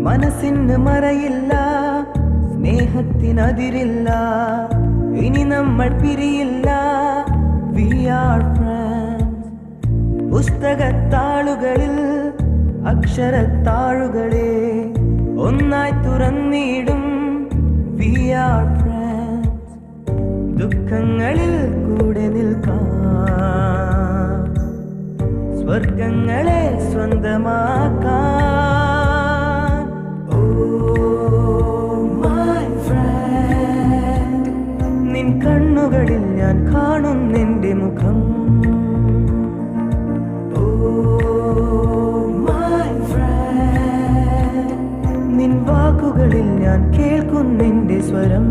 മനസ്സിന് മറയില്ല, സ്നേഹത്തിനതിരില്ല, ഇനി നമ്മൾ പിരിയില്ല. We are friends. പുസ്തകത്താളുകളിൽ അക്ഷരത്താളുകളെ ഒന്നായി തുറന്നിടും. We are friends. ദുഃഖങ്ങളിൽ കൂടെ നിൽക്കാം, സ്വർഗങ്ങളെ സ്വന്തമാക്കാൻ. Oh my friend, നിൻ കണ്ണുകളിൽ ഞാൻ കാണും നിന്റെ മുഖം. Oh my friend, നിൻ വാക്കുകളിൽ ഞാൻ കേൾക്കും നിന്റെ സ്വരം.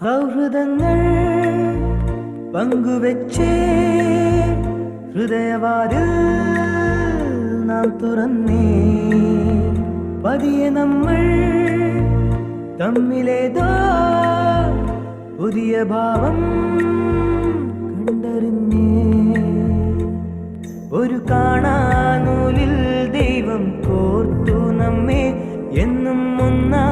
സൗഹൃദങ്ങൾ പങ്കുവെച്ചേ ഹൃദയവാതിൽ നാം തുറന്നേ. പതിയെ നമ്മൾ തമ്മിലേതോ പുതിയ ഭാവം കണ്ടറിഞ്ഞേ. ഒരു കാണാനൂലിൽ ദൈവം കോർത്തു നമ്മെ എന്നും ഒന്നാ